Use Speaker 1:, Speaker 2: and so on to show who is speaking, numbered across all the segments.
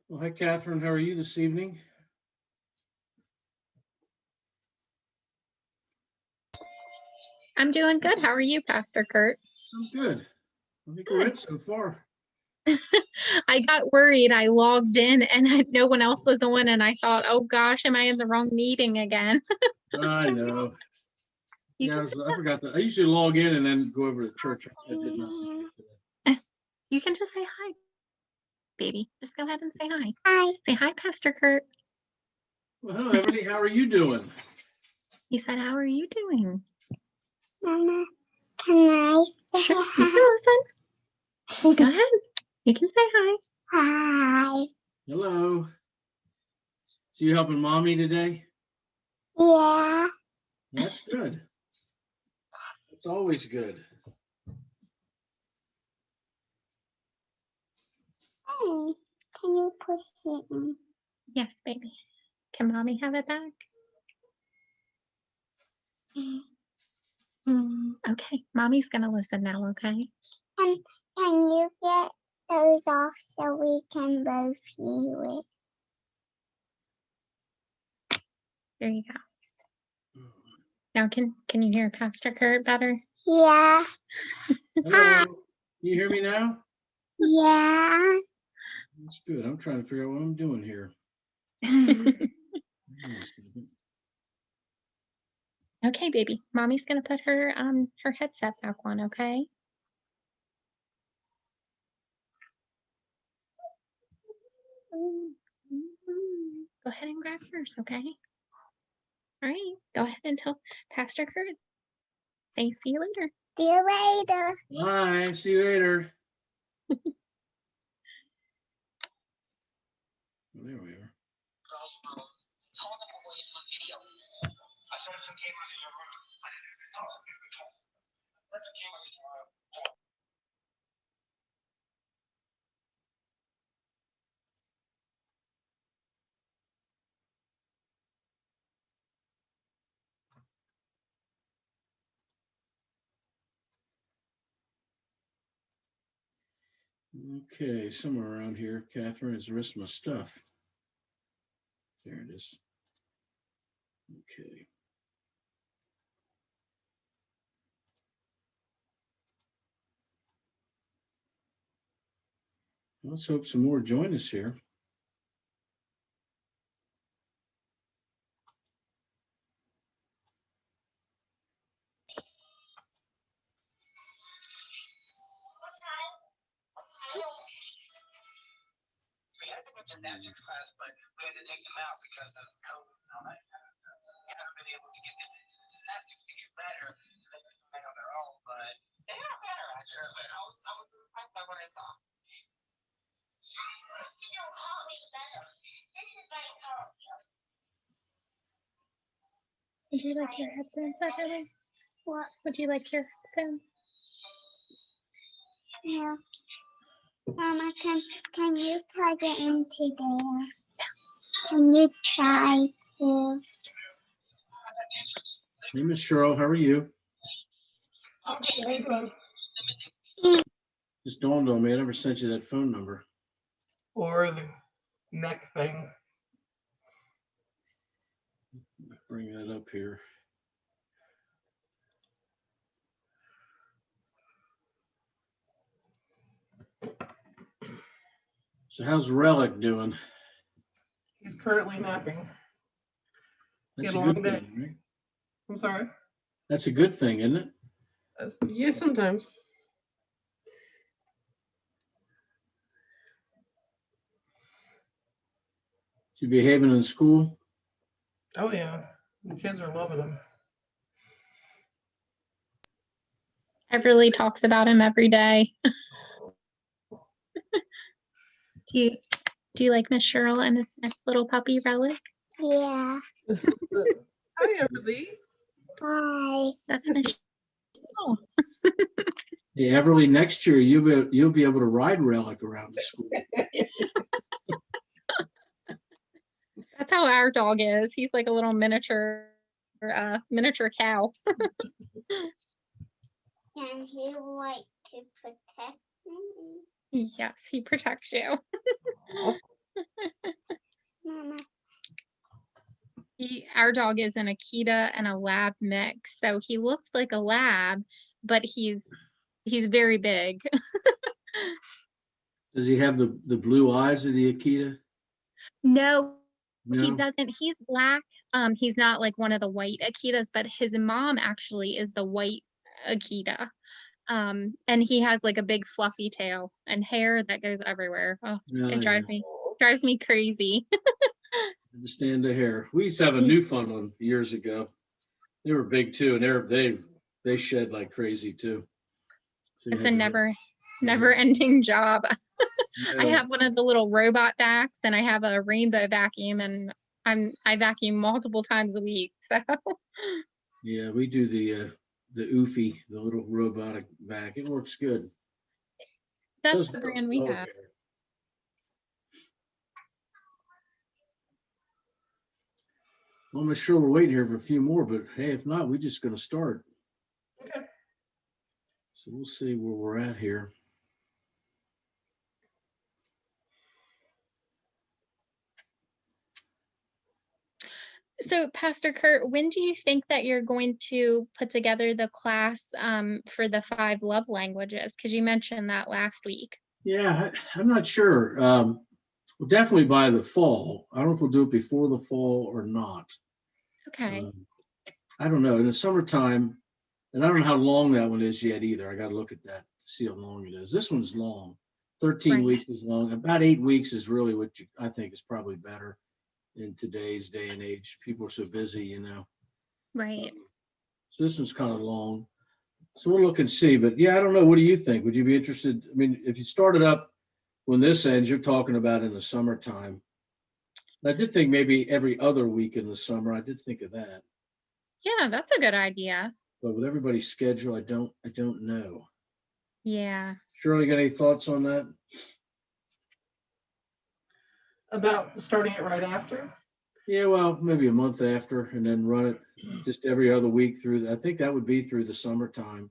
Speaker 1: Well, hi, Catherine. How are you this evening?
Speaker 2: I'm doing good. How are you, Pastor Kurt?
Speaker 1: I'm good. I think we're it so far.
Speaker 2: I got worried. I logged in and no one else was on, and I thought, oh gosh, am I in the wrong meeting again?
Speaker 1: I know.
Speaker 2: You
Speaker 1: I forgot that. I usually log in and then go over to church. I did not do that today.
Speaker 2: You can just say hi, baby. Just go ahead and say hi.
Speaker 3: Hi.
Speaker 2: Say hi, Pastor Kurt.
Speaker 1: Well, hello, Emily. How are you doing?
Speaker 2: He said, how are you doing?
Speaker 3: Mama, can I say
Speaker 2: Sure. You
Speaker 3: hi?
Speaker 2: can listen. Go ahead. You can say hi.
Speaker 3: Hi.
Speaker 1: Hello. So you helping mommy today?
Speaker 3: Yeah.
Speaker 1: That's good. That's always good.
Speaker 3: Hey, can you push it in?
Speaker 2: Yes, baby. Can mommy have it back? Okay, mommy's gonna listen now, okay?
Speaker 3: Can you get those off so we can both hear it?
Speaker 2: There you go. Now can you hear Pastor Kurt better?
Speaker 3: Yeah.
Speaker 1: Hello. Can you hear me now?
Speaker 3: Yeah.
Speaker 1: That's good. I'm trying to figure out what I'm doing here.
Speaker 2: Okay, baby. Mommy's gonna put her headset back on, okay? Go ahead and grab yours, okay? All right. Go ahead and tell Pastor Kurt. Say see you later.
Speaker 3: See you later.
Speaker 1: Bye. See you later. There we are. Okay, somewhere around here, Catherine, is the rest of my stuff. There it is. Okay. Let's hope some more join us here.
Speaker 4: Gymnastics class, but we had to take them out because of COVID and all that. We haven't been able to get them into the gymnastics to get better. So they just went on their own, but they are better actually. But I was impressed by what I saw. You don't call me better. This is my call.
Speaker 2: Would you like your headphones, Beverly?
Speaker 3: What?
Speaker 2: Would you like your headphones?
Speaker 3: Yeah. Mama, can you plug it into there? Can you try to?
Speaker 1: Hey, Miss Cheryl, how are you? Just dawned on me, I never sent you that phone number.
Speaker 5: Or the neck thing.
Speaker 1: Bring that up here. So how's Relic doing?
Speaker 5: He's currently napping.
Speaker 1: That's
Speaker 5: He
Speaker 1: a
Speaker 5: had a
Speaker 1: good
Speaker 5: long day.
Speaker 1: thing, right?
Speaker 5: I'm sorry.
Speaker 1: That's a good thing, isn't it?
Speaker 5: Yeah, sometimes.
Speaker 1: Is he behaving in school?
Speaker 5: Oh yeah, the kids are loving him.
Speaker 2: Beverly talks about him every day. Do you like Miss Cheryl and Miss little puppy Relic?
Speaker 3: Yeah.
Speaker 5: Hi, Everly.
Speaker 3: Hi.
Speaker 2: That's Miss Cheryl.
Speaker 1: Hey, Everly, next year you'll be able to ride Relic around the school.
Speaker 2: That's how our dog is. He's like a little miniature cow.
Speaker 3: Can he like to protect me?
Speaker 2: Yes, he protects you. our dog is an Akita and a lab mix. So he looks like a lab, but he's very big.
Speaker 1: Does he have the blue eyes of the Akita?
Speaker 2: No, he
Speaker 1: No.
Speaker 2: doesn't. He's black. He's not like one of the white Akitas, but his mom actually is the white Akita. And he has like a big fluffy tail and hair that goes everywhere. Oh,
Speaker 1: Yeah,
Speaker 2: it
Speaker 1: yeah.
Speaker 2: drives me crazy.
Speaker 1: Understand the hair. We used to have a Newfoundland years ago. They were big too, and they shed like crazy too. So you
Speaker 2: It's
Speaker 1: had
Speaker 2: a
Speaker 1: to-
Speaker 2: never ending job. I
Speaker 1: Yeah.
Speaker 2: have one of the little robot vacs, and I have a rainbow vacuum, and I vacuum multiple times a week. So
Speaker 1: Yeah, we do the Oofy, the little robotic vac. It works good.
Speaker 2: that's
Speaker 1: Does
Speaker 2: the
Speaker 1: good.
Speaker 2: brand we have.
Speaker 1: Okay. Well, I'm sure we're waiting here for a few more, but hey, if not, we're just going to start.
Speaker 5: Okay.
Speaker 1: So we'll see where we're at here.
Speaker 2: So, Pastor Kurt, when do you think that you're going to put together the class for the 5 love languages? Because you mentioned that last week.
Speaker 1: Yeah, I'm not sure. Well, definitely by the fall. I don't know if we'll do it before the fall or not.
Speaker 2: Okay.
Speaker 1: I don't know. In the summertime, and I don't know how long that one is yet either. I got to look at that to see how long it is. This one's long. 13
Speaker 2: Right.
Speaker 1: weeks is long. About 8 weeks is really what I think is probably better in today's day and age. People are so busy, you know.
Speaker 2: Right.
Speaker 1: So this one's kind of long. So we'll look and see. But yeah, I don't know. What do you think? Would you be interested? I mean, if you started up when this ends, you're talking about in the summertime. I did think maybe every other week in the summer. I did think of that.
Speaker 2: Yeah, that's a good idea.
Speaker 1: But with everybody's schedule, I don't know.
Speaker 2: Yeah.
Speaker 1: Shirley, got any thoughts on that?
Speaker 5: About starting it right after?
Speaker 1: Yeah, well, maybe a month after, and then run it just every other week through. I think that would be through the summertime.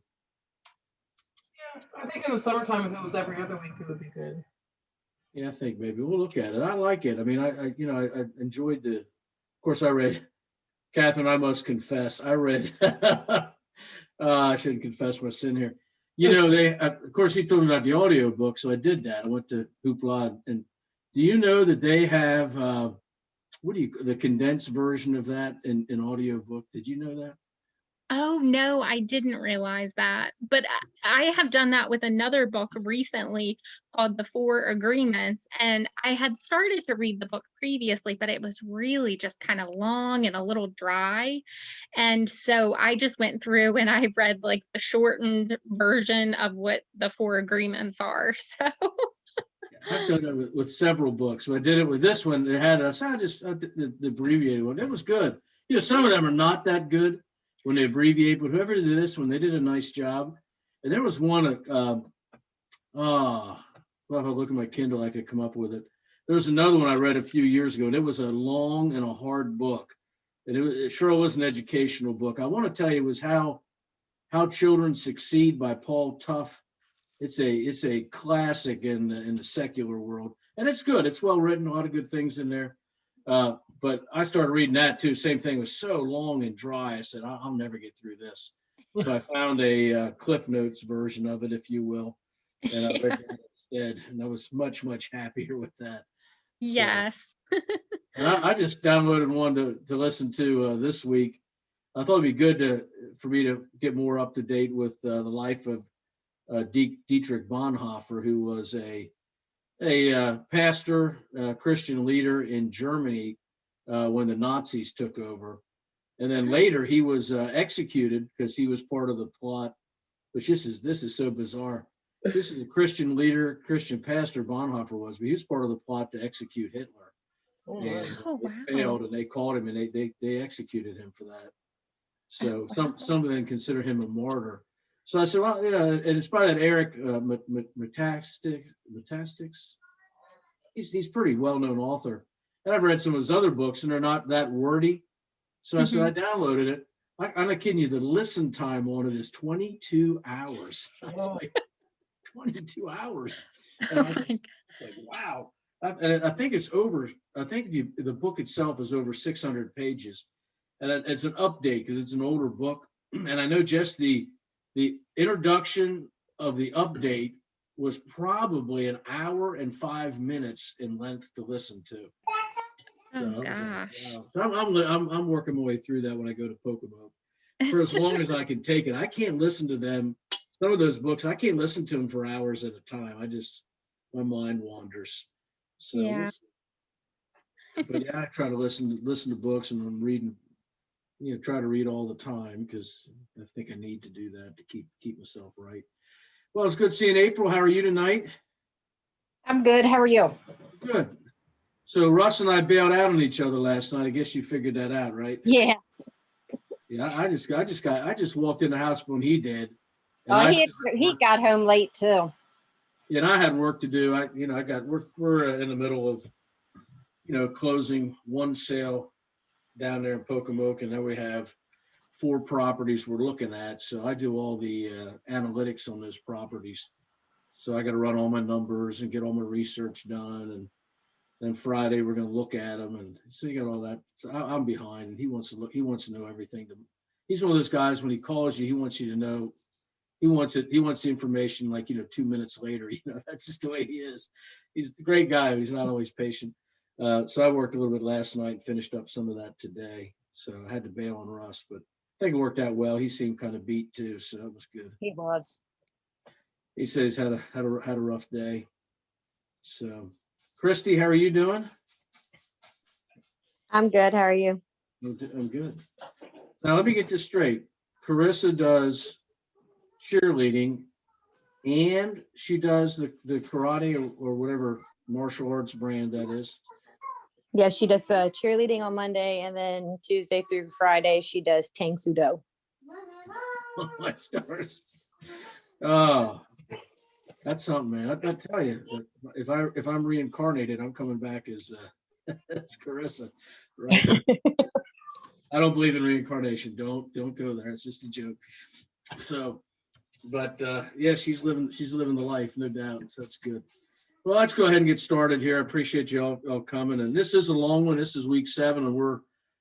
Speaker 5: Yeah, I think in the summertime, if it was every other week, it would be good.
Speaker 1: Yeah, I think maybe we'll look at it. I like it. I mean, I enjoyed the. Of course, I read. Catherine, I must confess, I read. I shouldn't confess my sin here. You know, of course, he told me about the audio book, so I did that. I went to Hoopla, and do you know that they have the condensed version of that in audio book? Did you know that?
Speaker 2: Oh, no, I didn't realize that. But I have done that with another book recently called The 4 Agreements. And I had started to read the book previously, but it was really just kind of long and a little dry. And so I just went through and I read like the shortened version of what the 4 agreements are. So
Speaker 1: I've done it with several books. So I did it with this one. It had the abbreviated one. It was good. You know, some of them are not that good when they abbreviate, but whoever did this one, they did a nice job. And there was one, well, if I look at my Kindle, I could come up with it. There was another one I read a few years ago, and it was a long and a hard book. And it sure was an educational book. I want to tell you, it was How Children Succeed by Paul Tough. It's a classic in the secular world, and it's good. It's well written, a lot of good things in there. But I started reading that too. Same thing, it was so long and dry. I said, I'll never get through this. So I found a Cliff Notes version of it, if you will, and I read that instead, and I was much happier with that.
Speaker 2: yes.
Speaker 1: And I just downloaded one to listen to this week. I thought it'd be good for me to get more up to date with the life of Dietrich Bonhoeffer, who was a pastor, Christian leader in Germany when the Nazis took over. And then later he was executed because he was part of the plot, which this is so bizarre. This is a Christian leader, Christian pastor Bonhoeffer was, but he was part of the plot to execute Hitler.
Speaker 5: Oh,
Speaker 1: And
Speaker 2: Oh,
Speaker 1: it
Speaker 2: wow.
Speaker 1: failed, and they caught him, and they executed him for that. So
Speaker 2: Oh, wow.
Speaker 1: some of them consider him a martyr. So I said, well, you know, and it's by that Eric Metastics. He's pretty well-known author. And I've read some of his other books, and they're not that wordy. So I said, I downloaded it. I'm not kidding you. The listen time on it is 22 hours. I was like, 22 hours. And I was like, it's like, wow. And I think it's over. I think the book itself is over 600 pages. and it's an update because it's an older book. And I know just the introduction of the update was probably an hour and 5 minutes in length to listen to. So
Speaker 2: Oh
Speaker 1: I was like,
Speaker 2: gosh.
Speaker 1: wow. So I'm working my way through that when I go to Pocomo for as long as I can take it. I can't listen to them. Some of those books, I can't listen to them for hours at a time. My mind wanders. So we'll
Speaker 2: Yeah.
Speaker 1: see. But yeah, I try to listen to books, and I'm reading, try to read all the time because I think I need to do that to keep myself right. Well, it's good seeing April. How are you tonight?
Speaker 6: I'm good. How are you?
Speaker 1: Good. So Russ and I bailed out on each other last night. I guess you figured that out, right?
Speaker 6: Yeah.
Speaker 1: Yeah, I just walked in the house when he did. And
Speaker 6: Oh,
Speaker 1: I
Speaker 6: he
Speaker 1: still had work.
Speaker 6: got home late too.
Speaker 1: Yeah, and I had work to do. We're in the middle of, closing one sale down there in Pocomoke, and then we have 4 properties we're looking at. So I do all the analytics on those properties. So I got to run all my numbers and get all my research done, and then Friday we're going to look at them, and so you got all that. So I'm behind, and he wants to look. He wants to know everything. He's one of those guys, when he calls you, he wants you to know. He wants it. He wants the information like 2 minutes later. That's just the way he is. He's a great guy, but he's not always patient. So I worked a little bit last night and finished up some of that today. So I had to bail on Russ, but I think it worked out well. He seemed kind of beat too, so it was good.
Speaker 6: He was.
Speaker 1: He said he's had a rough day. So, Christy, how are you doing?
Speaker 6: I'm good. How are you?
Speaker 1: I'm good. Now let me get this straight. Carissa does cheerleading, and she does the karate or whatever martial arts brand that is.
Speaker 6: Yeah, she does cheerleading on Monday, and then Tuesday through Friday she does Tang Sudo.
Speaker 1: Oh, my stars. Oh, that's something, man. I tell you, if I'm reincarnated, I'm coming back as as Carissa, right? I don't believe in reincarnation. Don't go there. It's just a joke. So, but yeah, she's living the life, no doubt. So that's good. Well, let's go ahead and get started here. I appreciate you all coming. And this is a long one. This is week 7, and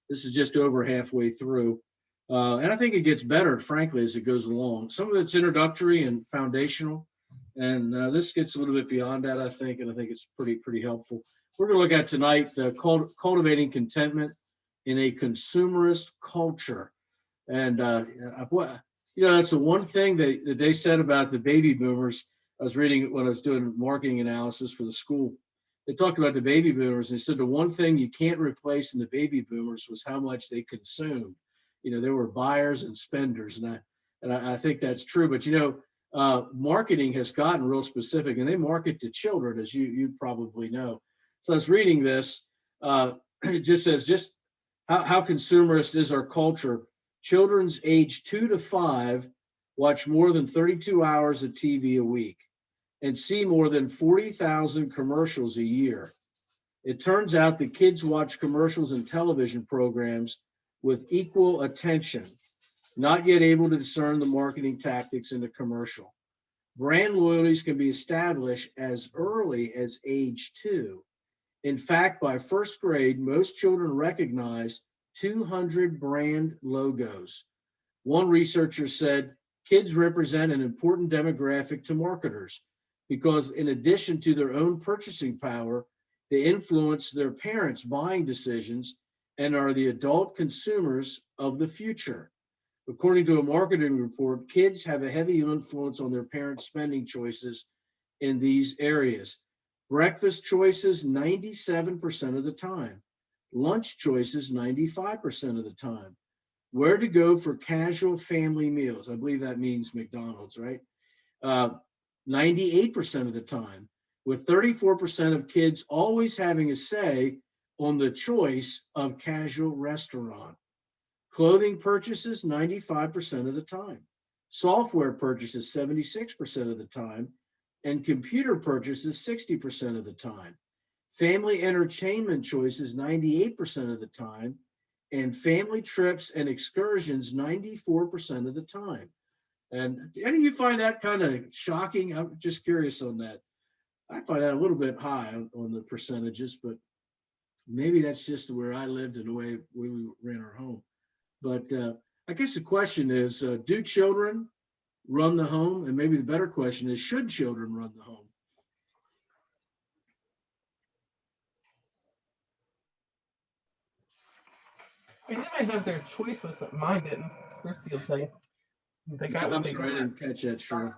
Speaker 1: this is just over halfway through. And I think it gets better, frankly, as it goes along. Some of it's introductory and foundational, and this gets a little bit beyond that, I think, and I think it's pretty helpful. We're going to look at tonight cultivating contentment in a consumerist culture. And that's the one thing that they said about the baby boomers. I was reading when I was doing marketing analysis for the school. They talked about the baby boomers, and they said the one thing you can't replace in the baby boomers was how much they consumed. There were buyers and spenders, and I think that's true. But marketing has gotten real specific, and they market to children, as you probably know. So I was reading this. It just says how consumerist is our culture. Children's age 2 to 5 watch more than 32 hours of TV a week and see more than 40,000 commercials a year. It turns out that kids watch commercials and television programs with equal attention, not yet able to discern the marketing tactics in the commercial. Brand loyalties can be established as early as age 2. In fact, by 1st grade, most children recognize 200 brand logos. One researcher said, kids represent an important demographic to marketers because in addition to their own purchasing power, they influence their parents' buying decisions and are the adult consumers of the future. According to a marketing report, kids have a heavy influence on their parents' spending choices in these areas. Breakfast choices, 97% of the time. Lunch choices, 95% of the time. Where to go for casual family meals. I believe that means McDonald's, right? 98% of the time, with 34% of kids always having a say on the choice of casual restaurant. Clothing purchases, 95% of the time. Software purchases, 76% of the time. And computer purchases, 60% of the time. Family entertainment choices, 98% of the time. And family trips and excursions, 94% of the time. And any of you find that kind of shocking? I'm just curious on that. I find that a little bit high on the percentages, but maybe that's just where I lived and the way we ran our home. But I guess the question is, do children run the home? And maybe the better question is, should children run the home?
Speaker 5: I mean, they might have their choice with something. Mine didn't. Christy will tell you. They got
Speaker 1: I'm
Speaker 5: what they
Speaker 1: sorry, I
Speaker 5: got.
Speaker 1: didn't catch that, Cheryl.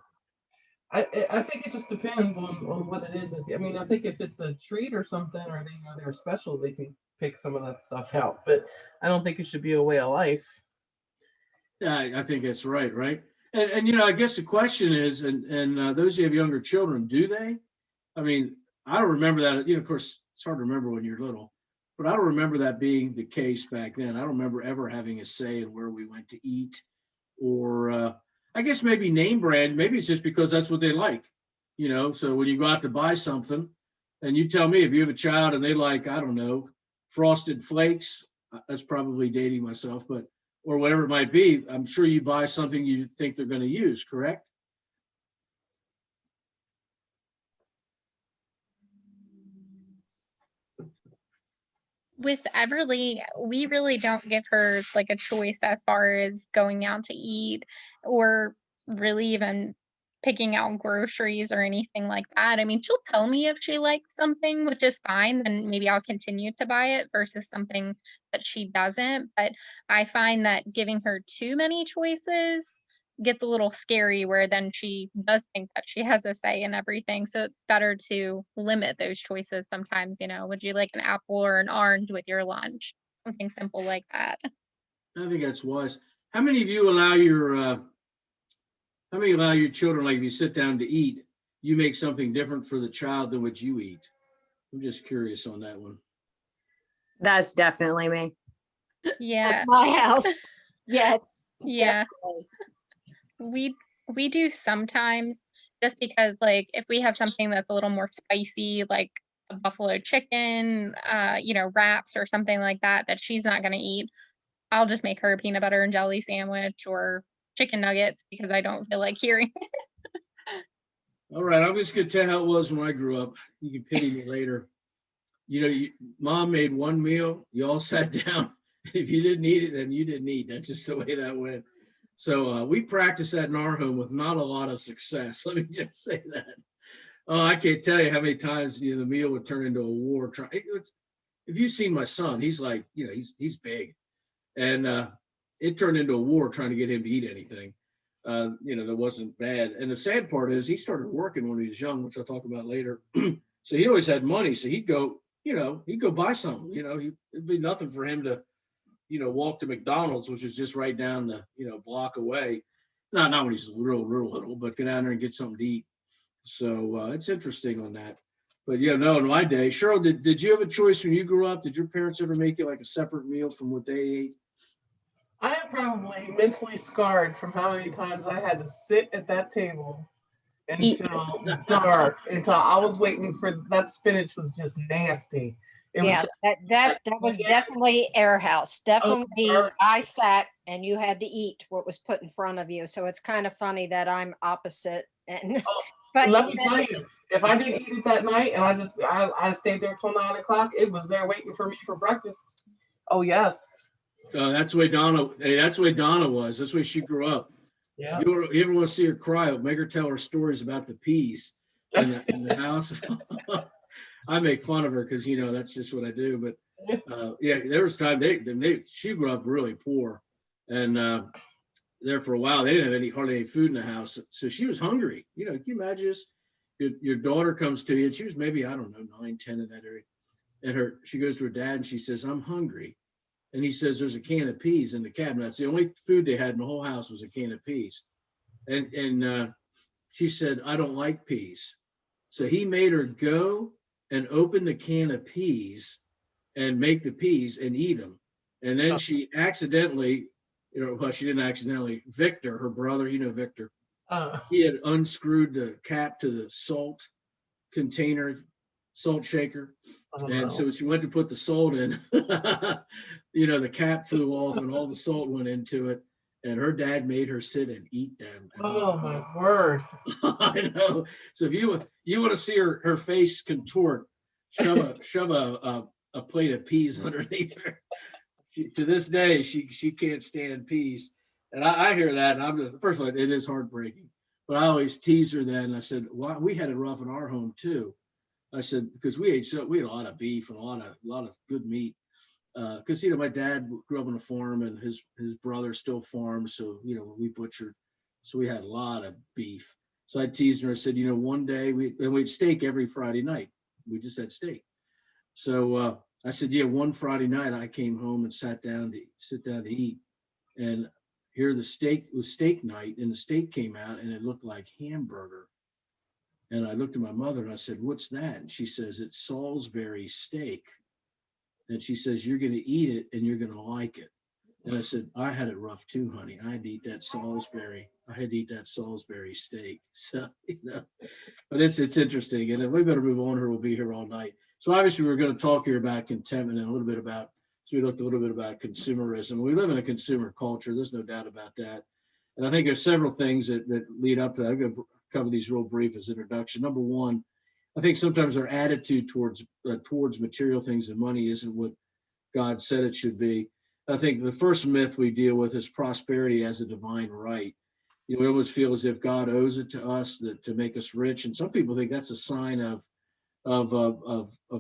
Speaker 5: I think it just depends on what it is. I mean, I think if it's a treat or something, or they know they're special, they can pick some of that stuff out. But I don't think it should be a way of life.
Speaker 1: Yeah, I think that's right, right? And you know, I guess the question is, and those who have younger children, do they? I mean, I don't remember that. You know, of course, it's hard to remember when you're little, but I don't remember that being the case back then. I don't remember ever having a say in where we went to eat, or I guess maybe name brand. Maybe it's just because that's what they like, you know. So when you go out to buy something, and you tell me if you have a child and they like, I don't know, Frosted Flakes, that's probably dating myself, but or whatever it might be, I'm sure you buy something you think they're going to use, correct?
Speaker 2: With Everly, we really don't give her like a choice as far as going out to eat or really even picking out groceries or anything like that. I mean, she'll tell me if she likes something, which is fine, then maybe I'll continue to buy it versus something that she doesn't. But I find that giving her too many choices gets a little scary where then she does think that she has a say in everything. So it's better to limit those choices sometimes, you know, would you like an apple or an orange with your lunch? Something simple like that.
Speaker 1: I think that's wise. How many of you allow your children, like if you sit down to eat, you make something different for the child than what you eat? I'm just curious on that one.
Speaker 6: That's definitely me.
Speaker 2: Yeah.
Speaker 6: That's my house. Yes.
Speaker 2: Yeah.
Speaker 6: Definitely.
Speaker 2: We do sometimes, just because like if we have something that's a little more spicy, like a buffalo chicken, you know, wraps or something like that that she's not going to eat, I'll just make her a peanut butter and jelly sandwich or chicken nuggets because I don't feel like hearing.
Speaker 1: All right, I'm just going to tell you how it was when I grew up. You can pity me later. You know, mom made one meal, you all sat down. If you didn't eat it, then you didn't eat. That's just the way that went. So we practiced that in our home with not a lot of success. Let me just say that. Oh, I can't tell you how many times the meal would turn into a war. If you've seen my son, he's like, he's big, and it turned into a war trying to get him to eat anything. That wasn't bad. And the sad part is he started working when he was young, which I'll talk about later. So he always had money. So he'd go buy something. It'd be nothing for him to, walk to McDonald's, which is just right down the, block away. Not when he's real little, but get down there and get something to eat. So it's interesting on that. But in my day, Cheryl, did you have a choice when you grew up? Did your parents ever make you like a separate meal from what they ate?
Speaker 5: I am probably mentally scarred from how many times I had to sit at that table until dark, until I was waiting for that spinach was just nasty.
Speaker 7: That was definitely our house. Definitely, I sat and you had to eat what was put in front of you. So it's kind of funny that I'm opposite. And
Speaker 5: but let me tell you, if I didn't eat it that night and I stayed there till 9 o'clock, it was there waiting for me for breakfast. Oh yes.
Speaker 1: That's the way Donna. Hey, that's the way Donna was. That's the way she grew up.
Speaker 5: Yeah.
Speaker 1: You ever want to see her cry? Make her tell her stories about the peas in the house. I make fun of her because that's just what I do. But there was time she grew up really poor, and there for a while they didn't have hardly any food in the house, so she was hungry. Can you imagine this? Your daughter comes to you, and she was maybe 9, 10 in that area, and she goes to her dad and she says, "I'm hungry," and he says, "There's a can of peas in the cabinet." That's the only food they had in the whole house was a can of peas, and she said, "I don't like peas," so he made her go and open the can of peas and make the peas and eat them. And then she accidentally, she didn't accidentally, Victor, her brother, Victor, he had unscrewed the cap to the salt container, salt shaker. And so she went to put the salt in, the cap flew off and all the salt went into it. And her dad made her sit and eat them.
Speaker 5: Oh my word!
Speaker 1: I know. So if you want to see her face contort, shove a plate of peas underneath her. to this day, she can't stand peas. And I hear that, and first of all, it is heartbreaking. But I always tease her then. I said, well, we had it rough in our home too. I said, because we had a lot of beef and a lot of good meat. Because my dad grew up on a farm, and his brother still farms, so we butchered, so we had a lot of beef. So I teased her. I said, one day we'd steak every Friday night. We just had steak. So I said, yeah, one Friday night I came home and sit down to eat, and here the steak was steak night, and the steak came out and it looked like hamburger. And I looked at my mother and I said, what's that? And she says, it's Salisbury steak. And she says, you're going to eat it and you're going to like it. And I said, I had it rough too, honey. I had to eat that Salisbury steak. So, but it's interesting. And we better move on, or we'll be here all night. So obviously we're going to talk here about contentment and so we looked a little bit about consumerism. We live in a consumer culture. There's no doubt about that. And I think there's several things that lead up to that. I'm going to cover these real brief as introduction. Number one, I think sometimes our attitude towards material things and money isn't what God said it should be. I think the first myth we deal with is prosperity as a divine right. We almost feel as if God owes it to us to make us rich, and some people think that's a sign of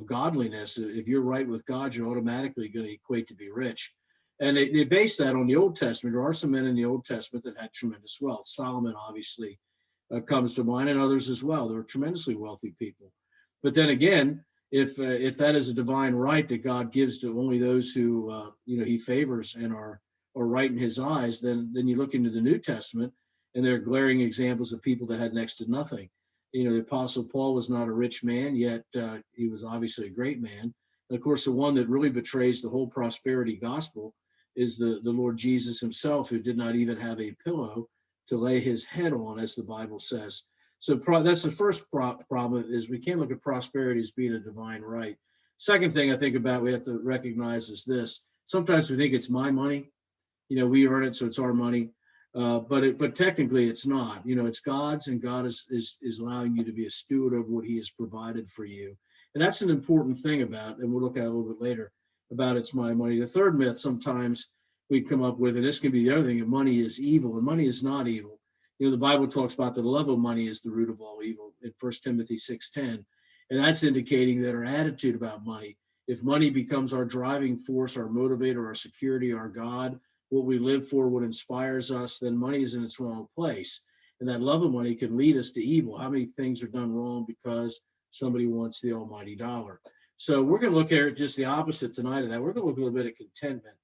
Speaker 1: godliness. If you're right with God, you're automatically going to equate to be rich. And they base that on the Old Testament. There are some men in the Old Testament that had tremendous wealth. Solomon obviously comes to mind, and others as well. They were tremendously wealthy people. But then again, if that is a divine right that God gives to only those who he favors and are right in his eyes, then you look into the New Testament, and there are glaring examples of people that had next to nothing. The Apostle Paul was not a rich man, yet he was obviously a great man. And of course, the one that really betrays the whole prosperity gospel is the Lord Jesus himself, who did not even have a pillow to lay his head on, as the Bible says. So that's the first problem, is we can't look at prosperity as being a divine right. Second thing I think about we have to recognize is this. Sometimes we think it's my money. We earn it, so it's our money. But technically it's not. It's God's, and God is allowing you to be a steward of what he has provided for you. And that's an important thing about, and we'll look at it a little bit later, about it's my money. The third myth sometimes we come up with, and this can be the other thing, that money is evil, and money is not evil. The Bible talks about the love of money is the root of all evil in 1 Timothy 6:10. And that's indicating that our attitude about money, if money becomes our driving force, our motivator, our security, our God, what we live for, what inspires us, then money is in its wrong place. And that love of money can lead us to evil. How many things are done wrong because somebody wants the almighty dollar? So we're going to look at just the opposite tonight of that. We're going to look a little bit at contentment.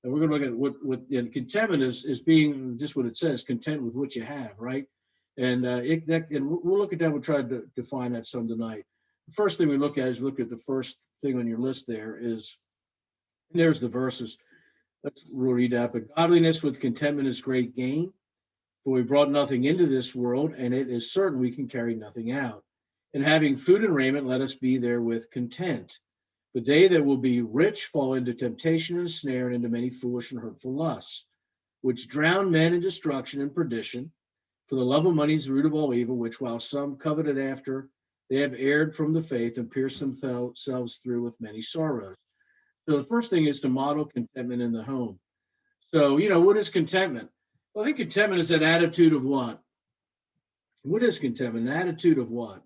Speaker 1: And we're going to look at what contentment is being just what it says, content with what you have, right? And we'll look at that. We'll try to define that some tonight. The first thing we look at the first thing on your list there is, there's the verses. Let's read that. But godliness with contentment is great gain, for we brought nothing into this world, and it is certain we can carry nothing out. And having food and raiment, let us be therewith content. But they that will be rich fall into temptation and snare, and into many foolish and hurtful lusts, which drown men in destruction and perdition. For the love of money is the root of all evil, which while some coveted after, they have erred from the faith and pierced themselves through with many sorrows. So the first thing is to model contentment in the home. So, what is contentment? Well, I think contentment is that attitude of what? What is contentment? An attitude of what?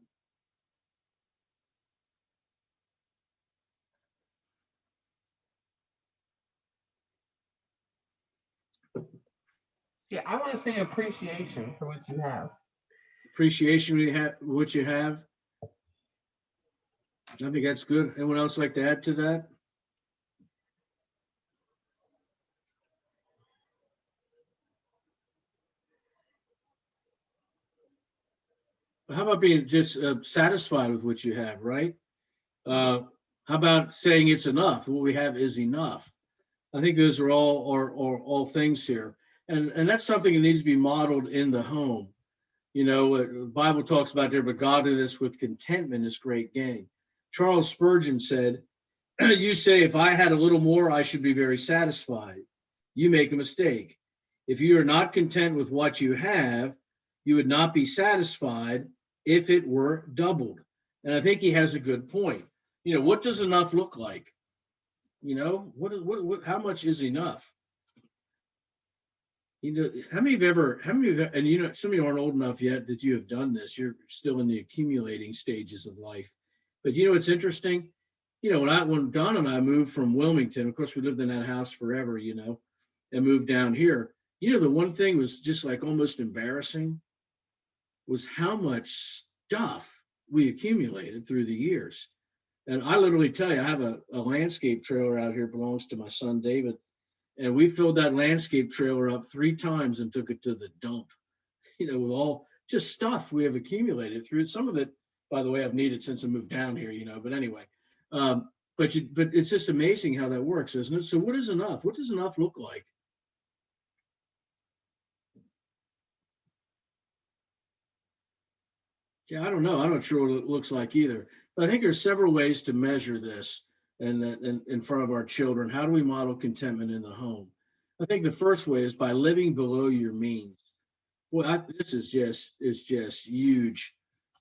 Speaker 5: Yeah, I want to say appreciation for what you have.
Speaker 1: Appreciation for what you have. I think that's good. Anyone else like to add to that? How about being just satisfied with what you have, right? How about saying it's enough? What we have is enough. I think those are all things here. And that's something that needs to be modeled in the home. The Bible talks about there, but godliness with contentment is great gain. Charles Spurgeon said, you say, if I had a little more, I should be very satisfied. You make a mistake. If you are not content with what you have, you would not be satisfied if it were doubled. And I think he has a good point. What does enough look like? You know, how much is enough? You know, how many of you, and you know, some of you aren't old enough yet that you have done this. You're still in the accumulating stages of life. But you know, it's interesting. You know, when Don and I moved from Wilmington, of course, we lived in that house forever, you know, and moved down here. You know, the one thing was just like almost embarrassing was how much stuff we accumulated through the years. And I literally tell you, I have a landscape trailer out here, belongs to my son David, and we filled that landscape trailer up 3 times and took it to the dump. You know, with all just stuff we have accumulated through it. Some of it, by the way, I've needed since I moved down here. You know, but anyway, but it's just amazing how that works, isn't it? So what is enough? What does enough look like? Yeah, I don't know. I'm not sure what it looks like either. But I think there's several ways to measure this and in front of our children. How do we model contentment in the home? I think the first way is by living below your means. Well, this is just huge.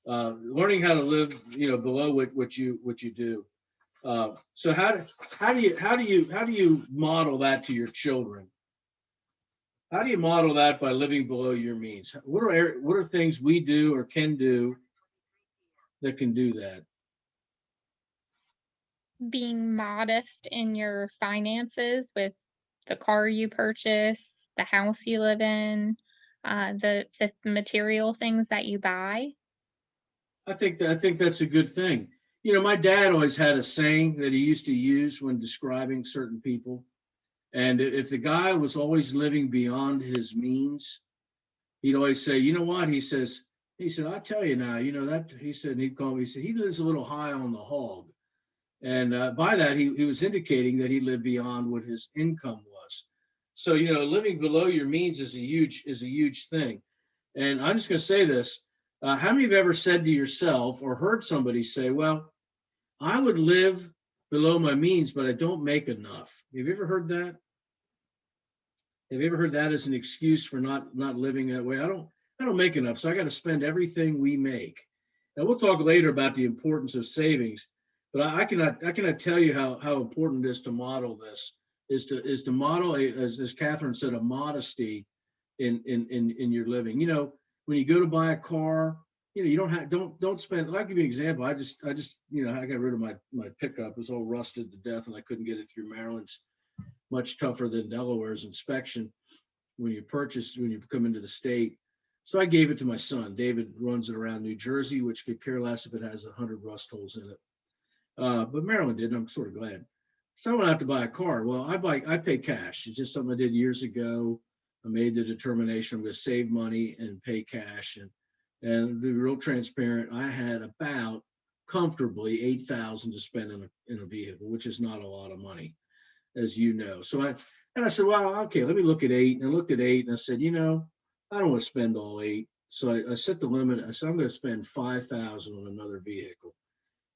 Speaker 1: Learning how to live, you know, below what you do. So how do you model that to your children? How do you model that by living below your means? What are things we do or can do that can do that?
Speaker 2: Being modest in your finances with the car you purchase, the house you live in, the material things that you buy.
Speaker 1: I think that's a good thing. You know, my dad always had a saying that he used to use when describing certain people. And if the guy was always living beyond his means, he'd always say, you know what? He said, I tell you now, you know, that he said, and he'd call me, he said, he lives a little high on the hog. And by that, he was indicating that he lived beyond what his income was. So, you know, living below your means is a huge thing. And I'm just going to say this. How many of you have ever said to yourself or heard somebody say, well, I would live below my means, but I don't make enough? Have you ever heard that? Have you ever heard that as an excuse for not living that way? I don't make enough, so I got to spend everything we make. Now we'll talk later about the importance of savings, but I cannot tell you how important it is to model this. Is to model as Catherine said, a modesty in your living. You know, when you go to buy a car, you know, you don't spend. I'll give you an example. I just you know, I got rid of my pickup. It was all rusted to death, and I couldn't get it through Maryland's. Much tougher than Delaware's inspection when you come into the state. So I gave it to my son. David runs it around New Jersey, which could care less if it has 100 rust holes in it. But Maryland did, and I'm sort of glad. So I went out to buy a car. Well, I pay cash. It's just something I did years ago. I made the determination I'm going to save money and pay cash. And to be real transparent, I had about comfortably $8,000 to spend in a vehicle, which is not a lot of money, as you know. So I said, well, okay, let me look at 8. And I looked at 8 and I said, you know, I don't want to spend all 8. So I set the limit. I said, I'm going to spend 5,000 on another vehicle.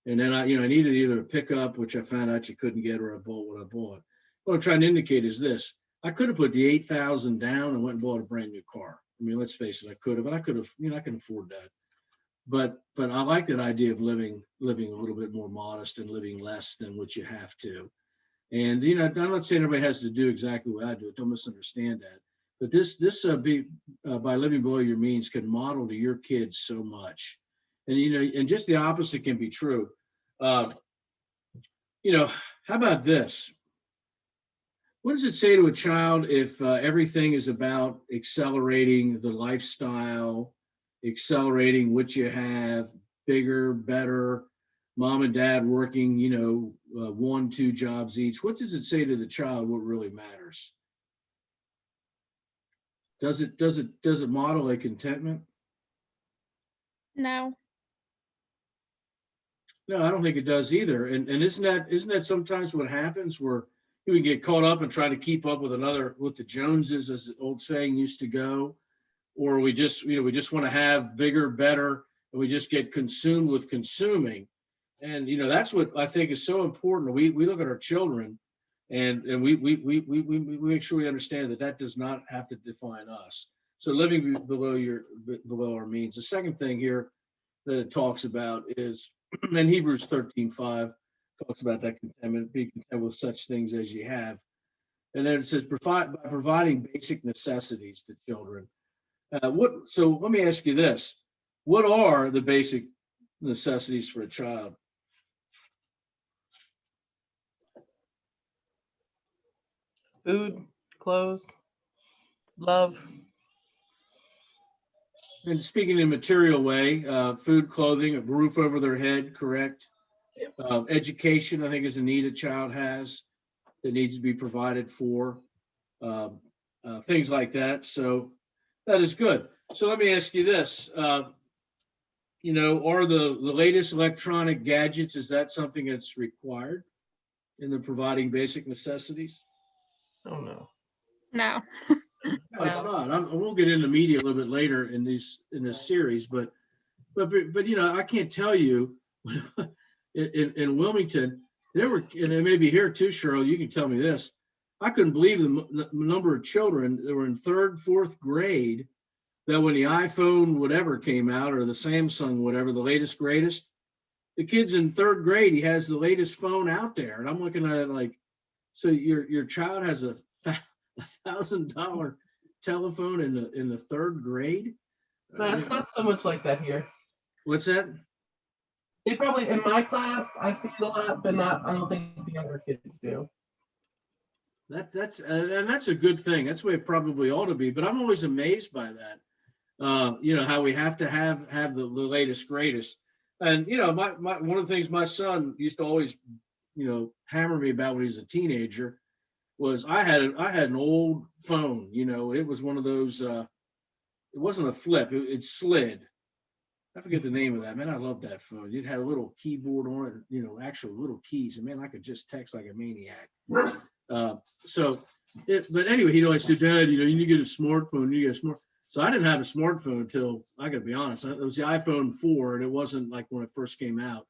Speaker 1: And then I needed either a pickup, which I found out you couldn't get, or I bought what I bought. What I'm trying to indicate is this. I could have put the 8,000 down and went and bought a brand new car. I mean, let's face it, I could have, but I could have, you know, I can afford that. But I like that idea of living a little bit more modest and living less than what you have to. And, you know, I'm not saying everybody has to do exactly what I do. Don't misunderstand that. But by living below your means can model to your kids so much. And, you know, and just the opposite can be true. You know, how about this? What does it say to a child if everything is about accelerating the lifestyle, accelerating what you have, bigger, better, mom and dad working, you know, 1, 2 jobs each? What does it say to the child what really matters? Does it model a contentment?
Speaker 2: No.
Speaker 1: No, I don't think it does either. And isn't that sometimes what happens, where we get caught up and try to keep up with the Joneses, as the old saying used to go, or we just want to have bigger, better, and we just get consumed with consuming. And, you know, that's what I think is so important. We look at our children and we make sure we understand that does not have to define us. So living below our means. The second thing here that it talks about is in Hebrews 13:5, talks about that contentment, be content with such things as you have. And then it says, by providing basic necessities to children. So let me ask you this. What are the basic necessities for a child?
Speaker 5: Food, clothes, love.
Speaker 1: And speaking in a material way, food, clothing, a roof over their head, correct? Education, I think, is a need a child has that needs to be provided for, things like that. So that is good. So let me ask you this. Are the latest electronic gadgets, is that something that's required in the providing basic necessities?
Speaker 5: Oh no.
Speaker 2: No.
Speaker 1: No, it's not. We'll get into media a little bit later in this series, but I can't tell you in Wilmington there were, and it may be here too, Cheryl. You can tell me this. I couldn't believe the number of children that were in 3rd, 4th grade that when the iPhone whatever came out, or the Samsung whatever, the latest greatest, the kid's in 3rd grade, he has the latest phone out there, and I'm looking at it like, so your child has a $1,000 telephone in the 3rd grade?
Speaker 5: No, it's not so much like that here.
Speaker 1: What's that?
Speaker 5: They probably, in my class, I see it a lot, but not. I don't think the younger kids do.
Speaker 1: That's a good thing. That's the way it probably ought to be. But I'm always amazed by that. How we have to have the latest greatest. And my one of the things my son used to always hammer me about when he was a teenager was I had an old phone. It was one of those. It wasn't a flip. It slid. I forget the name of that, man. I love that phone. It had a little keyboard on it, actual little keys, and man, I could just text like a maniac. But anyway, he'd always say, Dad, you need to get a smartphone. You get a smart. So I didn't have a smartphone until, I got to be honest, it was the iPhone 4, and it wasn't like when it first came out.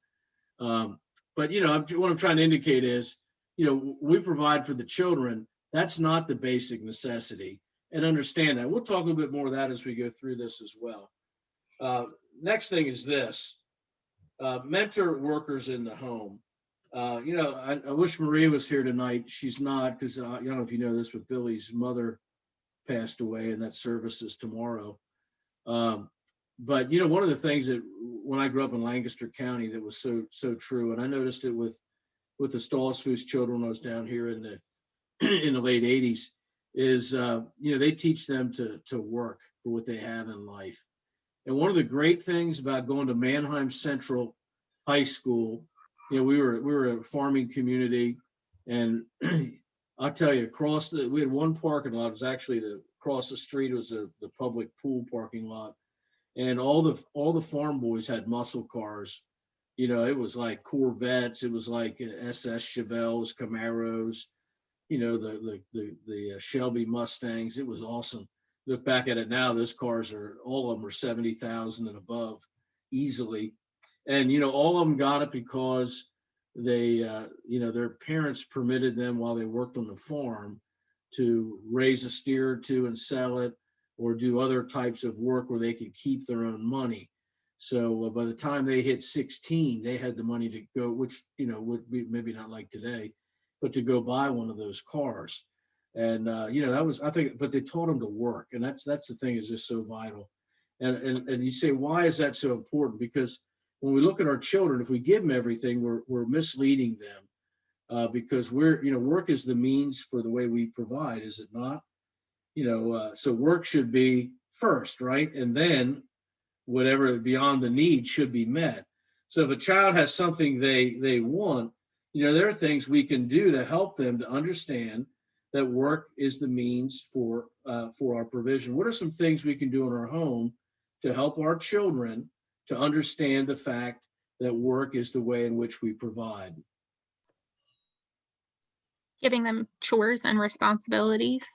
Speaker 1: But what I'm trying to indicate is, we provide for the children. That's not the basic necessity, and understand that. We'll talk a little bit more of that as we go through this as well. Next thing is this, mentor workers in the home. I wish Maria was here tonight. She's not, because I don't know if you know this, but Billy's mother passed away, and that service is tomorrow. But one of the things that when I grew up in Lancaster County that was so true, and I noticed it with the Stallsfoos children when I was down here in the late 80s, is they teach them to work for what they have in life. And one of the great things about going to Mannheim Central High School, we were a farming community, and I'll tell you, we had one parking lot. It was actually across the street was the public pool parking lot, and all the farm boys had muscle cars. It was like Corvettes, it was like SS Chevelles, Camaros, the Shelby Mustangs. It was awesome. Look back at it now, those cars all of them are 70,000 and above easily. And, all of them got it because they, their parents permitted them while they worked on the farm to raise a steer or two and sell it, or do other types of work where they could keep their own money. So by the time they hit 16, they had the money to go, which, would be maybe not like today, but to go buy one of those cars. And, that was, I think, but they taught them to work. And that's the thing, is just so vital. And you say, why is that so important? Because when we look at our children, if we give them everything, we're misleading them, because work is the means for the way we provide, is it not? So work should be first, right? And then whatever beyond the need should be met. So if a child has something they want, there are things we can do to help them to understand that work is the means for our provision. What are some things we can do in our home to help our children to understand the fact that work is the way in which we provide?
Speaker 2: Giving them chores and responsibilities.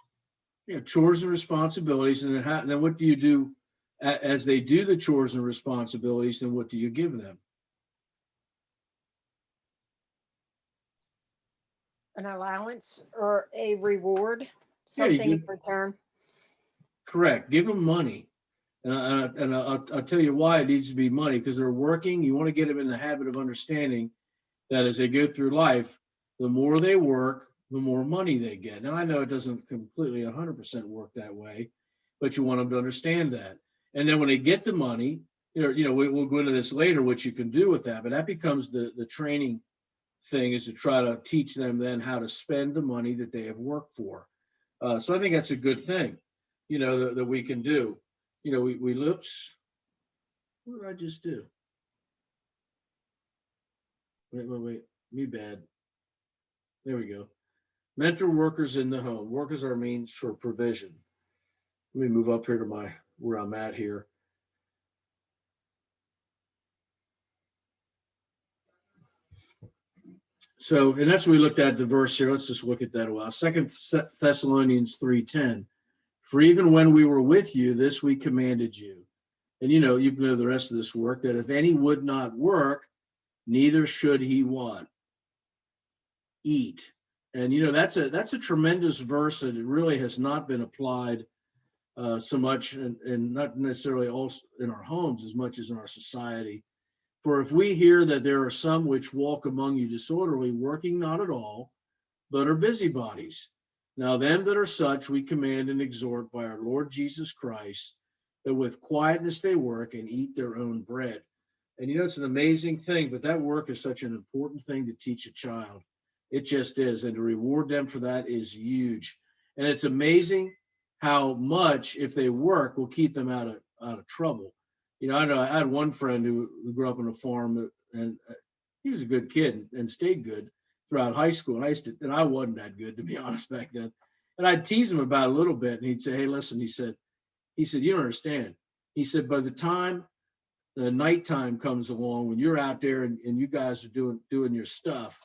Speaker 1: Yeah, chores and responsibilities. And then what do you do as they do the chores and responsibilities? Then what do you give them?
Speaker 7: An allowance or a reward, something in return.
Speaker 1: Correct. Give them money. And I'll tell you why it needs to be money, because they're working. You want to get them in the habit of understanding that as they go through life, the more they work, the more money they get. Now, I know it doesn't completely 100% work that way, but you want them to understand that. And then when they get the money, we'll go into this later, what you can do with that, but that becomes the training thing, is to try to teach them then how to spend the money that they have worked for. So I think that's a good thing, that we can do. We looks, what did I just do? Wait, me bad. There we go. Mentor workers in the home. Workers are means for provision. Let me move up here to where I'm at here. So, and that's what we looked at the verse here. Let's just look at that a while. 2 Thessalonians 3:10. For even when we were with you, this we commanded you. And you know the rest of this work, that if any would not work, neither should he what? Eat. And that's a tremendous verse, and it really has not been applied so much, and not necessarily also in our homes as much as in our society. For if we hear that there are some which walk among you disorderly, working not at all, but are busybodies. Now them that are such we command and exhort by our Lord Jesus Christ, that with quietness they work and eat their own bread. And it's an amazing thing, but that work is such an important thing to teach a child. It just is. And to reward them for that is huge. And it's amazing how much, if they work, will keep them out of trouble. I know I had one friend who grew up on a farm, and he was a good kid and stayed good throughout high school. And I wasn't that good, to be honest, back then. And I'd tease him about it a little bit, and he'd say, "Hey, listen," he said, "you don't understand." He said, "By the time the nighttime comes along, when you're out there and you guys are doing your stuff,"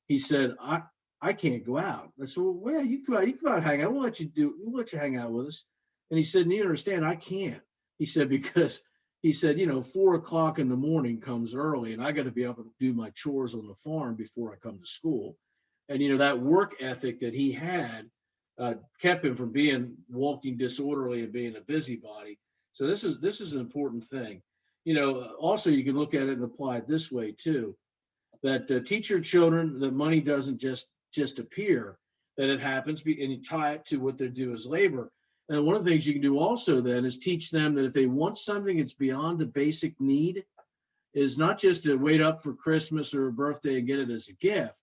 Speaker 1: he said, I can't go out. I said, "Well, you come out and hang out. We'll let you hang out with us." And he said, "You understand, I can't." He said, because he said, 4:00 in the morning comes early, and I got to be up and do my chores on the farm before I come to school. And that work ethic that he had kept him from walking disorderly and being a busybody. So this is an important thing. Also you can look at it and apply it this way too, that teach your children that money doesn't just appear, that it happens, and you tie it to what they do as labor. And one of the things you can do also then is teach them that if they want something that's beyond a basic need, is not just to wait up for Christmas or a birthday and get it as a gift,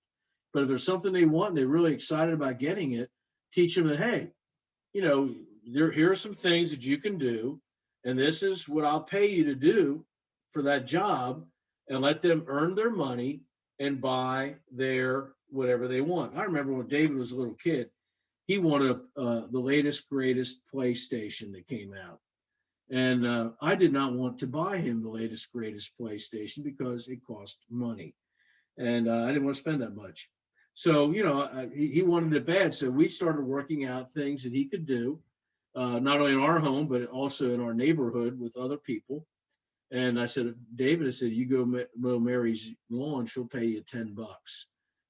Speaker 1: but if there's something they want and they're really excited about getting it, teach them that, hey, here are some things that you can do, and this is what I'll pay you to do for that job, and let them earn their money and buy their whatever they want. I remember when David was a little kid, he wanted the latest, greatest PlayStation that came out. And I did not want to buy him the latest, greatest PlayStation because it cost money. And I didn't want to spend that much. So, he wanted it bad. So we started working out things that he could do, not only in our home, but also in our neighborhood with other people. And I said, David, you go mow Mary's lawn, she'll pay you $10.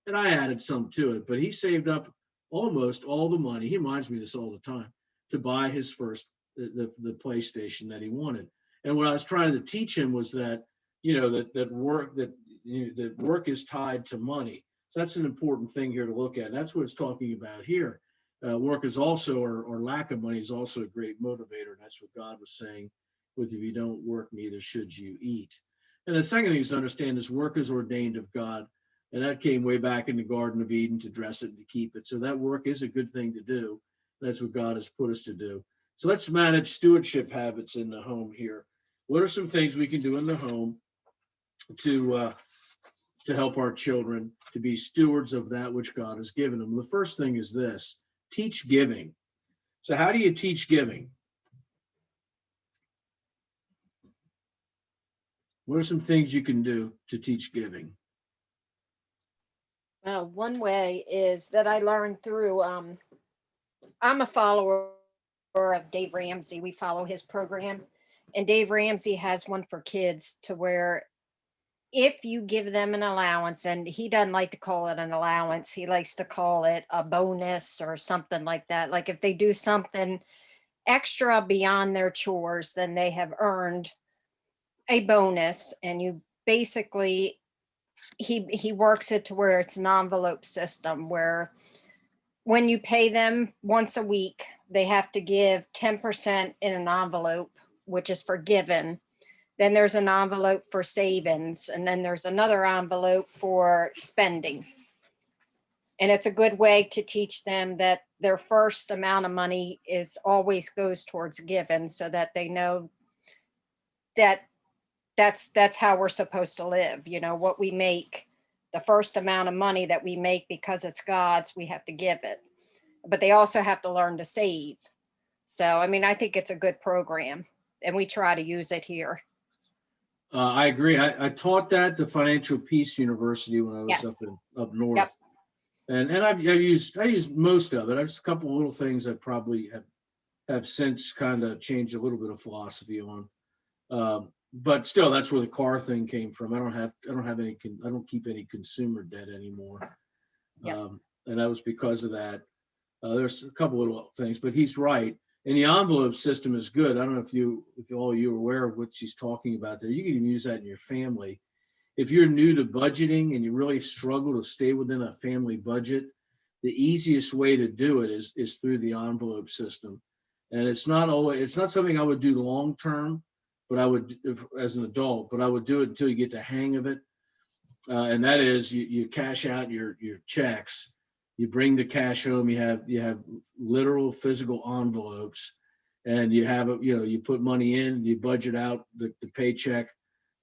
Speaker 1: And I added some to it, but he saved up almost all the money. He reminds me of this all the time, to buy his first, the PlayStation that he wanted. And what I was trying to teach him was that, that work is tied to money. So that's an important thing here to look at. And that's what it's talking about here. Work is also, or lack of money is also a great motivator. And that's what God was saying with, if you don't work, neither should you eat. And the second thing is to understand is work is ordained of God. And that came way back in the Garden of Eden, to dress it and to keep it. So that work is a good thing to do. That's what God has put us to do. So let's manage stewardship habits in the home here. What are some things we can do in the home to help our children to be stewards of that which God has given them? The first thing is this: teach giving. So how do you teach giving? What are some things you can do to teach giving?
Speaker 7: One way is that I learned through, I'm a follower of Dave Ramsey. We follow his program, and Dave Ramsey has one for kids, to where if you give them an allowance, and he doesn't like to call it an allowance, he likes to call it a bonus or something like that. Like if they do something extra beyond their chores, then they have earned a bonus, and you basically he works it to where it's an envelope system where when you pay them once a week, they have to give 10% in an envelope, which is for giving. Then there's an envelope for savings, and then there's another envelope for spending. And it's a good way to teach them that their first amount of money is always goes towards giving, so that they know that that's how we're supposed to live. You know, what we make, the first amount of money that we make, because it's God's, we have to give it. But they also have to learn to save. So, I mean, I think it's a good program, and we try to use it here.
Speaker 1: I agree. I taught that at the Financial Peace University when I was
Speaker 7: Yes.
Speaker 1: up north.
Speaker 7: Yep.
Speaker 1: And I used most of it. There's a couple of little things I probably have since kind of changed a little bit of philosophy on. But still, that's where the car thing came from. I don't keep any consumer debt anymore.
Speaker 7: Yep.
Speaker 1: And that was because of that. There's a couple little things, but he's right. And the envelope system is good. I don't know if all you are aware of what she's talking about there. You can even use that in your family. If you're new to budgeting and you really struggle to stay within a family budget, the easiest way to do it is through the envelope system. And it's not something I would do long term, but I would, as an adult, but I would do it until you get the hang of it. And that is you cash out your checks. You bring the cash home. You have literal physical envelopes, and you put money in. You budget out the paycheck.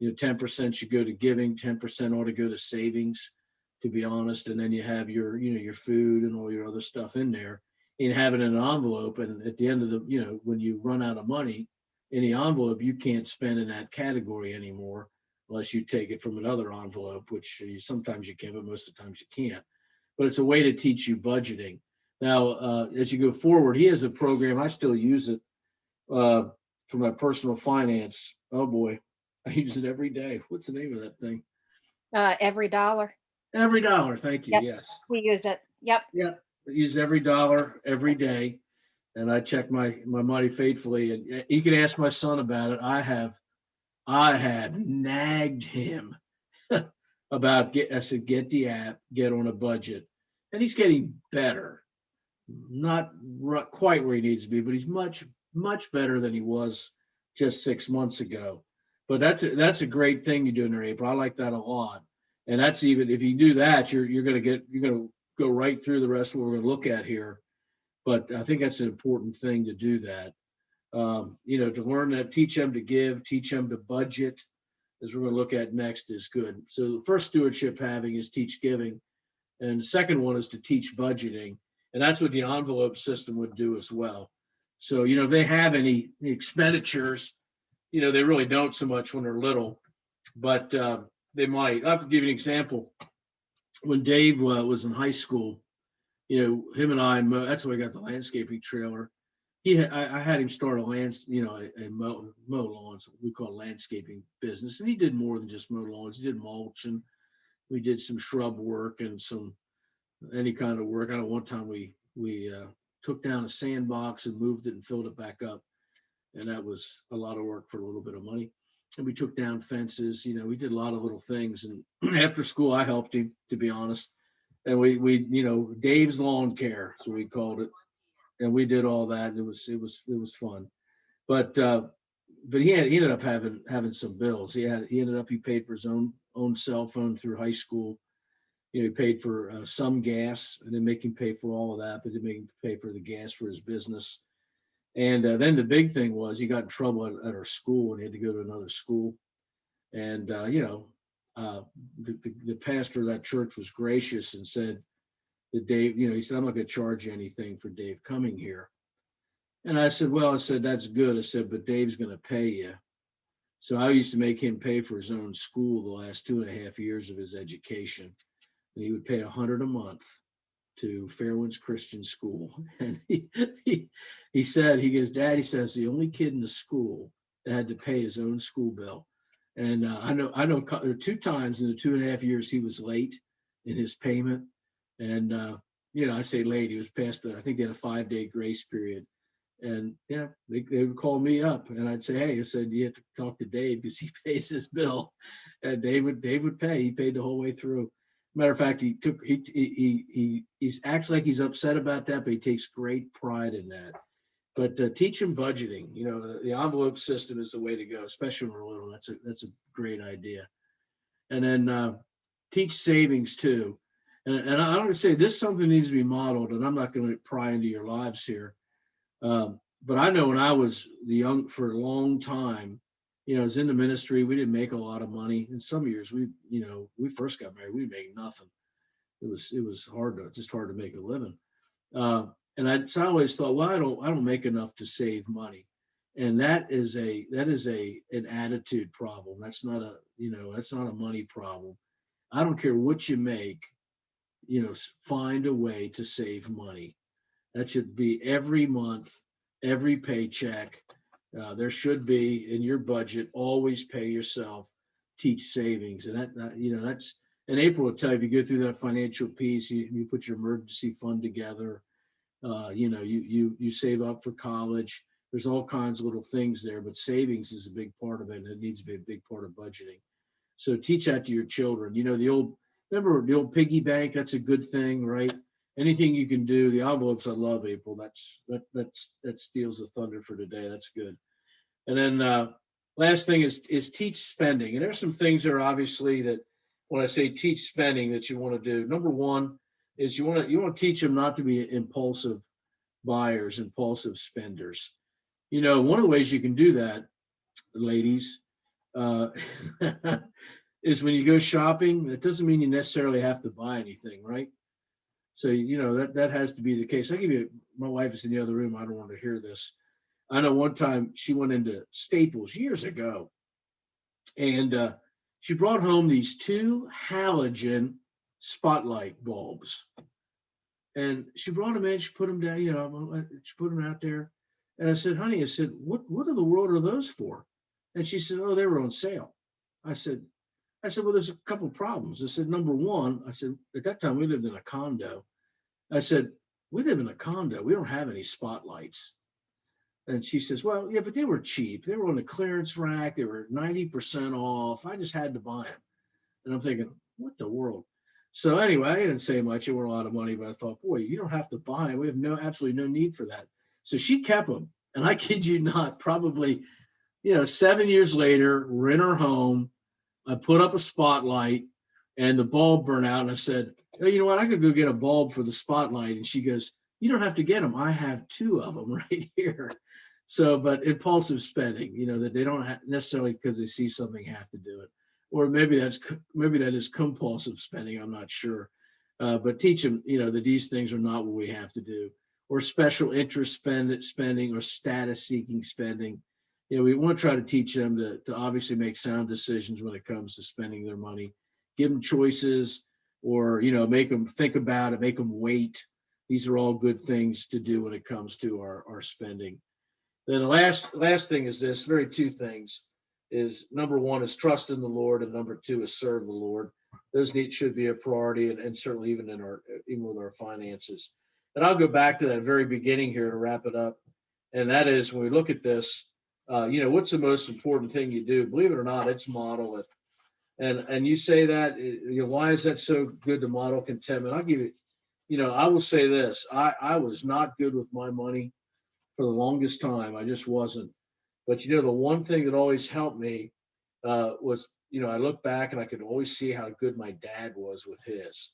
Speaker 1: 10% should go to giving. 10% ought to go to savings, to be honest. And then you have your food and all your other stuff in there. And have it in an envelope. And at the end of when you run out of money in the envelope, you can't spend in that category anymore unless you take it from another envelope, which sometimes you can, but most of the times you can't. But it's a way to teach you budgeting. Now, as you go forward, he has a program. I still use it for my personal finance. Oh boy, I use it every day. What's the name of that thing?
Speaker 7: Every dollar.
Speaker 1: Every dollar. Thank you.
Speaker 7: Yep.
Speaker 1: Yes.
Speaker 7: We use it. Yep.
Speaker 1: Yeah. I use every dollar every day, and I check my money faithfully. And you can ask my son about it. I have nagged him about I said, get the app, get on a budget. And he's getting better. Not quite where he needs to be, but he's much, much better than he was just 6 months ago. But that's a great thing you do in there, April. I like that a lot. And that's even if you do that, you're gonna go right through the rest of what we're gonna look at here. But I think that's an important thing to do that. To learn that, teach them to give, teach them to budget, as we're going to look at next, is good. So the first stewardship having is teach giving. And the second one is to teach budgeting. And that's what the envelope system would do as well. So, if they have any expenditures, they really don't so much when they're little, but they might. I'll have to give you an example. When Dave was in high school, him and I, that's why I got the landscaping trailer. I had him start a mow lawns, we call landscaping business. And he did more than just mow lawns. He did mulch, and we did some shrub work and any kind of work. I know one time we took down a sandbox and moved it and filled it back up. And that was a lot of work for a little bit of money. And we took down fences, we did a lot of little things. And after school, I helped him, to be honest. And we Dave's Lawn Care, so we called it. And we did all that. And it was fun. But he ended up having some bills. He paid for his own cell phone through high school. He paid for some gas, and then make him pay for all of that, but didn't make him pay for the gas for his business. And then the big thing was he got in trouble at our school, and he had to go to another school. And the pastor of that church was gracious and said that Dave, he said, I'm not going to charge you anything for Dave coming here. And I said, well, that's good. I said, but Dave's going to pay you. So I used to make him pay for his own school the last 2.5 years of his education. And he would pay $100 a month to Fairwinds Christian School. And he said, Dad, he says, the only kid in the school that had to pay his own school bill. And I know 2 times in the 2.5 years he was late in his payment. And, I say late, he was past I think they had a 5-day grace period. And yeah, they would call me up and I'd say, hey, I said, you have to talk to Dave because he pays his bill. And Dave would pay. He paid the whole way through. Matter of fact, he's acts like he's upset about that, but he takes great pride in that. But teach him budgeting. You know, the envelope system is the way to go, especially when we're little. That's a great idea. And then teach savings too. And I don't say this something needs to be modeled, and I'm not going to pry into your lives here. But I know when I was for a long time, you know, I was in the ministry, we didn't make a lot of money. In some years, we first got married, we made nothing. It was just hard to make a living. And I always thought, well, I don't make enough to save money. And that is an attitude problem. That's not a money problem. I don't care what you make, you know, find a way to save money. That should be every month, every paycheck. There should be in your budget, always pay yourself, teach savings. And that's, and April will tell you, if you go through that financial piece, you put your emergency fund together, you save up for college. There's all kinds of little things there, but savings is a big part of it. And it needs to be a big part of budgeting. So teach that to your children. You know, remember the old piggy bank? That's a good thing, right? Anything you can do. The envelopes I love, April. That steals the thunder for today. That's good. And then last thing is teach spending. And there's some things that are obviously that when I say teach spending that you want to do. Number one is you want to teach them not to be impulsive buyers, impulsive spenders. You know, one of the ways you can do that, ladies, is when you go shopping. It doesn't mean you necessarily have to buy anything, right? So, you know, that has to be the case. My wife is in the other room. I don't want to hear this. I know one time she went into Staples years ago and she brought home these 2 halogen spotlight bulbs. And she brought them in, she put them down, she put them out there. And I said, honey, what in the world are those for? And she said, oh, they were on sale. I said, well, there's a couple of problems. I said, number one, I said, at that time we lived in a condo. I said, we live in a condo. We don't have any spotlights. And she says, well, yeah, but they were cheap. They were on the clearance rack. They were 90% off. I just had to buy them. And I'm thinking, what the world? So anyway, I didn't say much. It weren't a lot of money, but I thought, boy, you don't have to buy them. We have absolutely no need for that. So she kept them. And I kid you not, probably, 7 years later, we're in her home. I put up a spotlight and the bulb burned out. And I said, oh, you know what? I could go get a bulb for the spotlight. And she goes, you don't have to get them. I have 2 of them right here. So, but impulsive spending, that they don't necessarily because they see something have to do it. Or maybe that is compulsive spending. I'm not sure. But teach them, that these things are not what we have to do. Or special interest spending or status seeking spending. We want to try to teach them to obviously make sound decisions when it comes to spending their money. Give them choices, or make them think about it, make them wait. These are all good things to do when it comes to our spending. Then the last thing is this: 2 things. Is number one is trust in the Lord, and number 2 is serve the Lord. Those should be a priority, and certainly even with our finances. And I'll go back to that very beginning here to wrap it up. And that is when we look at this. What's the most important thing you do? Believe it or not, it's model it. And you say that, why is that so good to model contentment? I'll give you, I will say this. I was not good with my money for the longest time. I just wasn't. But, the one thing that always helped me was, I look back and I could always see how good my dad was with his.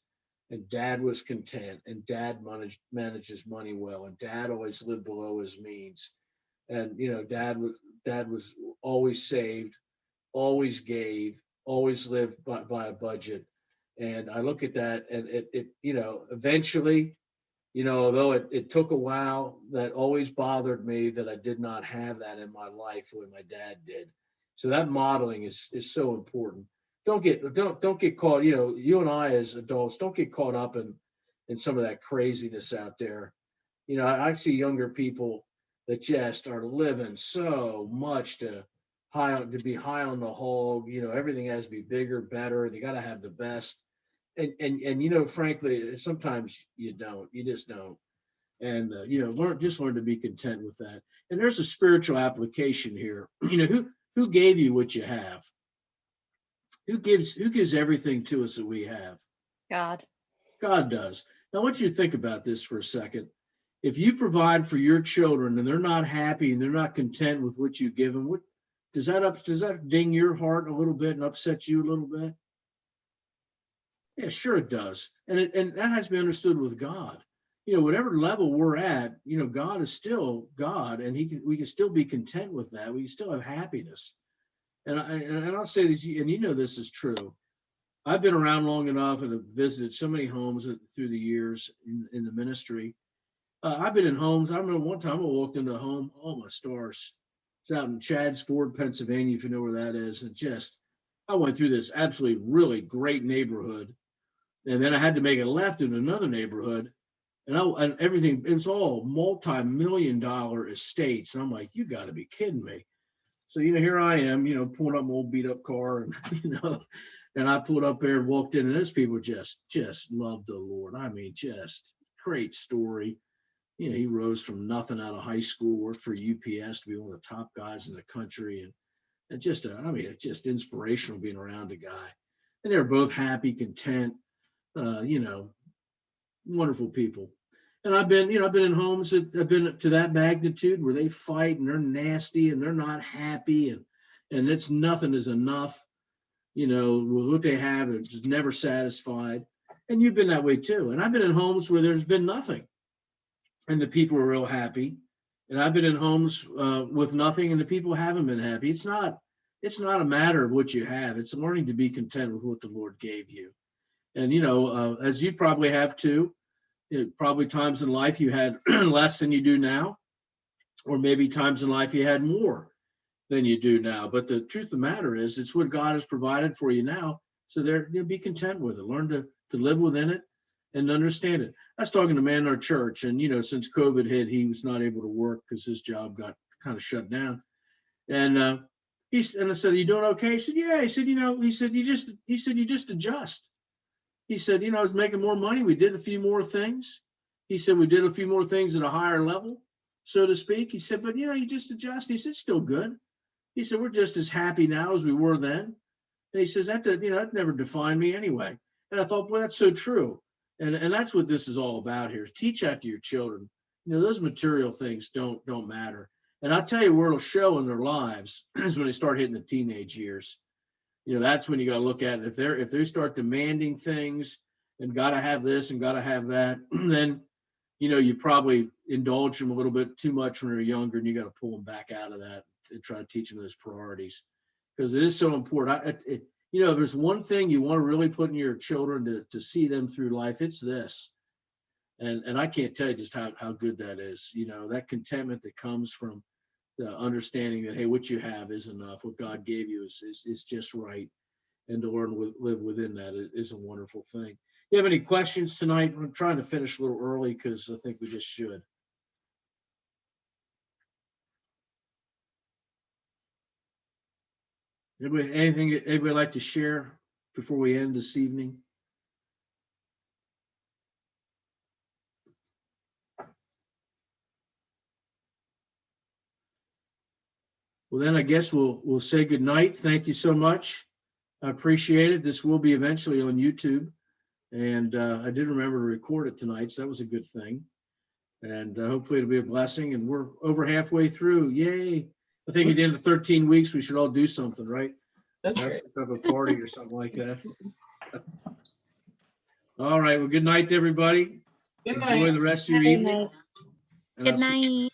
Speaker 1: And dad was content, and dad managed his money well, and dad always lived below his means. And dad was always saved, always gave, always lived by a budget. And I look at that, and it eventually, although it took a while, that always bothered me that I did not have that in my life the way my dad did. So that modeling is so important. Don't get caught. You and I as adults don't get caught up in some of that craziness out there. I see younger people that just are living so much to be high on the hog. Everything has to be bigger, better. They got to have the best. And frankly, sometimes you just don't. And, learn to be content with that. And there's a spiritual application here. Who gave you what you have? Who gives everything to us that we have?
Speaker 7: God.
Speaker 1: God does. Now, I want you to think about this for a second. If you provide for your children and they're not happy and they're not content with what you give them, does that ding your heart a little bit and upset you a little bit? Yeah, sure it does. And that has to be understood with God. Whatever level we're at, God is still God, and we can still be content with that. We can still have happiness. And I'll say this, and this is true. I've been around long enough and have visited so many homes through the years in the ministry. I've been in homes. I remember one time I walked into a home. Oh my stars! It's out in Chadds Ford, Pennsylvania, if you know where that is. And I went through this absolutely really great neighborhood, and then I had to make a left in another neighborhood, and everything. It was all multi-million-dollar estates, and I'm like, you got to be kidding me. So here I am, pulling up my old beat-up car, and and I pulled up there and walked in, and those people just loved the Lord. I mean, just great story. He rose from nothing out of high school, worked for UPS to be one of the top guys in the country. And just, it's just inspirational being around a guy. And they were both happy, content, wonderful people. And I've been in homes that have been to that magnitude where they fight and they're nasty and they're not happy and it's nothing is enough, what they have, it's just never satisfied. And you've been that way too. And I've been in homes where there's been nothing and the people are real happy. And I've been in homes with nothing and the people haven't been happy. It's not a matter of what you have. It's learning to be content with what the Lord gave you. And, as you probably have too, probably times in life you had less than you do now, or maybe times in life you had more than you do now. But the truth of the matter is, it's what God has provided for you now. So be content with it. Learn to live within it and understand it. I was talking to a man in our church, and since COVID hit, he was not able to work because his job got kind of shut down. And I said, "Are you doing okay?" He said, "Yeah." He said, "You just adjust." He said, "I was making more money. We did a few more things." He said, "We did a few more things at a higher level, so to speak." He said, "But, you just adjust." He said, "It's still good." He said, "We're just as happy now as we were then." And he says, that never defined me anyway. And I thought, boy, that's so true. And that's what this is all about here. Teach that to your children. Those material things don't matter. And I'll tell you where it'll show in their lives is when they start hitting the teenage years. That's when you got to look at it. If they start demanding things and got to have this and got to have that, then, you probably indulge them a little bit too much when they're younger, and you got to pull them back out of that and try to teach them those priorities, because it is so important. If there's one thing you want to really put in your children to see them through life, it's this. And I can't tell you just how good that is. That contentment that comes from the understanding that, hey, what you have is enough. What God gave you is just right. And to learn to live within that is a wonderful thing. You have any questions tonight? I'm trying to finish a little early because I think we just should. Anything anybody like to share before we end this evening? Well, then I guess we'll say good night. Thank you so much. I appreciate it. This will be eventually on YouTube, and I did remember to record it tonight, so that was a good thing. And hopefully it'll be a blessing. And we're over halfway through. Yay! I think at the end of 13 weeks we should all do something, right?
Speaker 5: That's right.
Speaker 1: Have a party or something like that. All right. Well, good night to everybody.
Speaker 5: Good
Speaker 1: Enjoy
Speaker 5: night.
Speaker 1: the rest of your
Speaker 2: Good
Speaker 1: evening.
Speaker 2: night.
Speaker 1: And I'll
Speaker 2: Good
Speaker 1: see you
Speaker 2: night.